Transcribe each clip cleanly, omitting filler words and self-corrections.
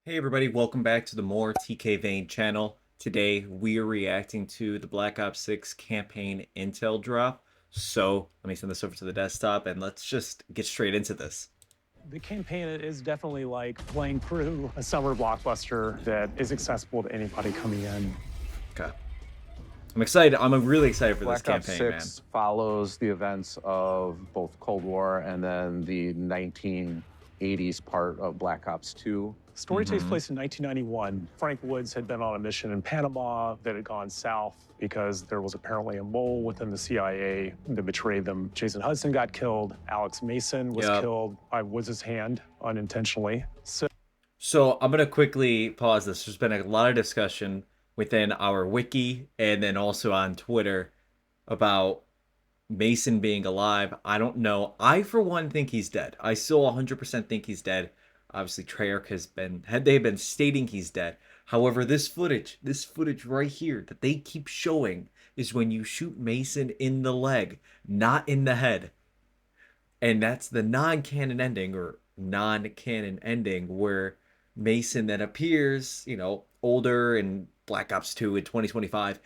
Hey everybody, welcome back to the More tkVain channel. Today we are reacting to the Black Ops 6 campaign intel drop. So let me send this over to the desktop and let's just get straight into this. The campaign is definitely like playing through a summer blockbuster that is accessible to anybody coming in. Okay. I'm excited. I'm really excited for this Black Ops campaign, man. 6 follows the events of both Cold War and then the 1980s part of Black Ops 2. Story takes place in 1991. Frank Woods had been on a mission in Panama that had gone south because there was apparently a mole within the CIA that betrayed them. Jason Hudson got killed. Alex Mason was killed by Woods' hand unintentionally. So I'm going to quickly pause this. There's been a lot of discussion within our wiki and then also on Twitter about Mason being alive. I don't know. I, for one, think he's dead. I still 100% think he's dead. Obviously, Treyarch they've been stating he's dead. However, this footage right here that they keep showing is when you shoot Mason in the leg, not in the head. And that's the non-canon ending where Mason then appears, older in Black Ops 2 in 2025.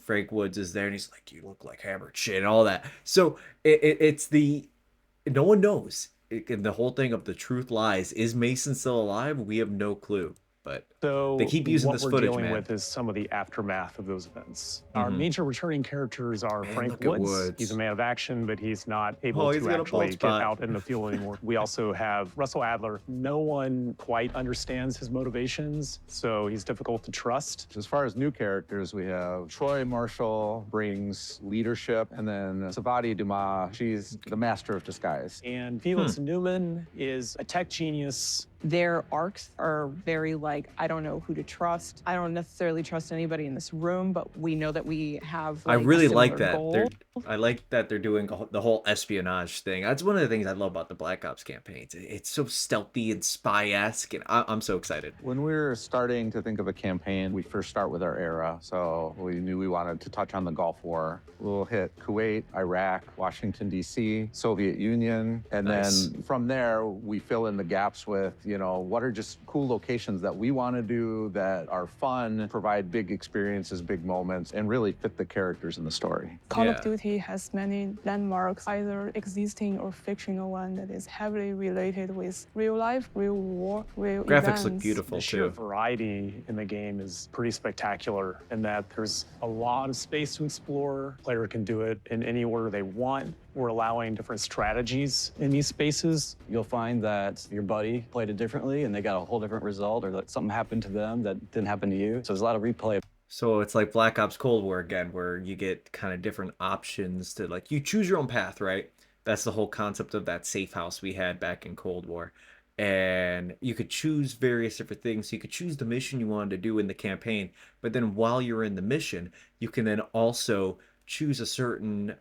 Frank Woods is there and he's like, you look like hammered shit and all that. So it's no one knows. And the whole thing of the truth lies. Is Mason still alive? We have no clue. But they keep using this footage, man. What we're dealing with is some of the aftermath of those events. Our major returning characters are Frank Woods. He's a man of action, but he's not able to actually get out in the field anymore. We also have Russell Adler. No one quite understands his motivations, so he's difficult to trust. As far as new characters, we have Troy Marshall brings leadership, and then Savati Dumas, she's the master of disguise. And Felix Newman is a tech genius. Their arcs are very I don't know who to trust. I don't necessarily trust anybody in this room, but we know that we have I really like that. Goal. I like that they're doing the whole espionage thing. That's one of the things I love about the Black Ops campaigns. It's so stealthy and spy-esque, and I'm so excited. When we were starting to think of a campaign, we first start with our era. So we knew we wanted to touch on the Gulf War. We'll hit Kuwait, Iraq, Washington, D.C., Soviet Union, and then from there, we fill in the gaps with, what are just cool locations that we want to do that are fun, provide big experiences, big moments, and really fit the characters in the story. Call of Duty has many landmarks, either existing or fictional one that is heavily related with real life, real war, real Graphics events. look beautiful, The sheer too. variety in the game is pretty spectacular in that there's a lot of space to explore. Player can do it in any order they want. We're allowing different strategies in these spaces. You'll find that your buddy played it differently and they got a whole different result, or that something happened to them that didn't happen to you. So there's a lot of replay. So it's like Black Ops Cold War again, where you get kind of different options to you choose your own path, right? That's the whole concept of that safe house we had back in Cold War. And you could choose various different things. You could choose the mission you wanted to do in the campaign, but then while you're in the mission, you can then also choose a certain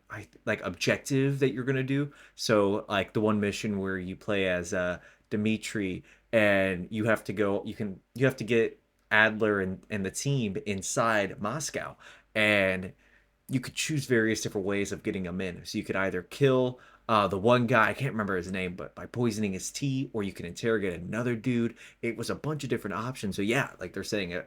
objective that you're gonna do. So like the one mission where you play as Dimitri, and you have to go. You have to get Adler and the team inside Moscow, and you could choose various different ways of getting them in. So you could either kill the one guy, I can't remember his name, but by poisoning his tea, or you can interrogate another dude. It was a bunch of different options. So yeah, like they're saying, it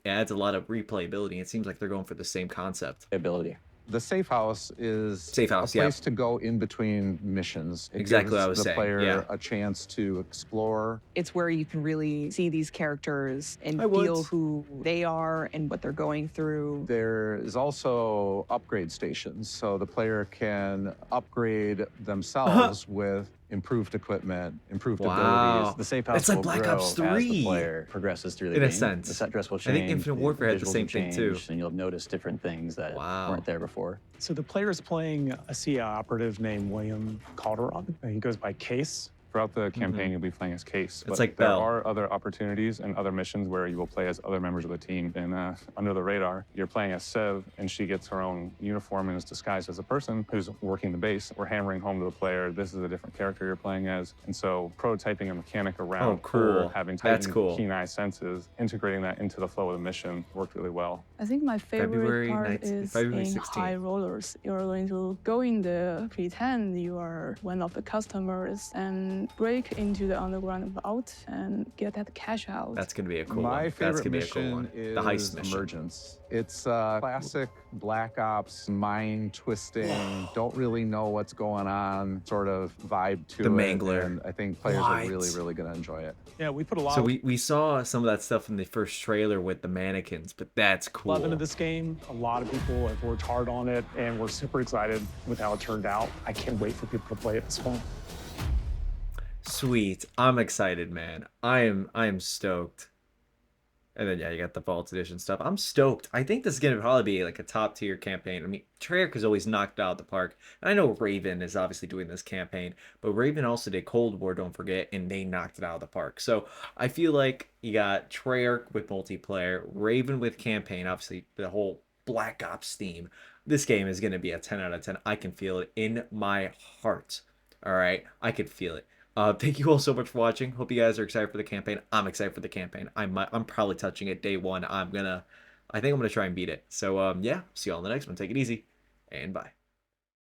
adds a lot of replayability. It seems like they're going for the same concept. Ability. The safe house is a place to go in between missions. It exactly gives what I was the saying. player a chance to explore. It's where you can really see these characters and feel who they are and what they're going through. There is also upgrade stations, so the player can upgrade themselves with improved equipment, improved abilities. The safe house it's like will Black grow Ops 3 as the player progresses through the game. In a sense. The set dress will change. I think Infinite Warfare had the same thing too. And you'll notice different things that weren't there before. So the player is playing a CIA operative named William Calderon. He goes by Case. Throughout the campaign, you'll be playing as Case. It's like there Bell. are other opportunities and other missions where you will play as other members of the team. And under the radar, you're playing as Sev, and she gets her own uniform and is disguised as a person who's working the base. We're hammering home to the player, this is a different character you're playing as. And so prototyping a mechanic around her, having heightened keen eye senses, integrating that into the flow of the mission worked really well. I think my favorite part is February in 16th. high rollers. You're going to go in there, pretend you are one of the customers, and can break into the underground vault and get that cash out. That's gonna be a cool My one. That's favorite gonna be a cool mission one. is The heist mission. Emergence. It's a classic Black Ops mind twisting, don't really know what's going on sort of vibe to The it. Mangler. And I think players are really, really going to enjoy it. Yeah, we put a lot So of we saw some of that stuff in the first trailer with the mannequins, but that's cool. love into this game. A lot of people have worked hard on it, and we're super excited with how it turned out. I can't wait for people to play it this fall. Sweet. I'm excited, man. I am stoked. And then yeah, you got the Vault Edition stuff. I'm stoked. I think this is gonna probably be like a top tier campaign. I mean, Treyarch has always knocked out the park. And I know Raven is obviously doing this campaign, but Raven also did Cold War, don't forget, and they knocked it out of the park. So I feel like you got Treyarch with multiplayer, Raven with campaign, obviously the whole Black Ops theme. This game is gonna be a 10 out of 10. I can feel it in my heart. All right, I can feel it. Thank you all so much for watching. Hope you guys are excited for the campaign. I'm excited for the campaign. I'm probably touching it day one. I think I'm gonna try and beat it. So yeah, see you all in the next one. Take it easy, and bye.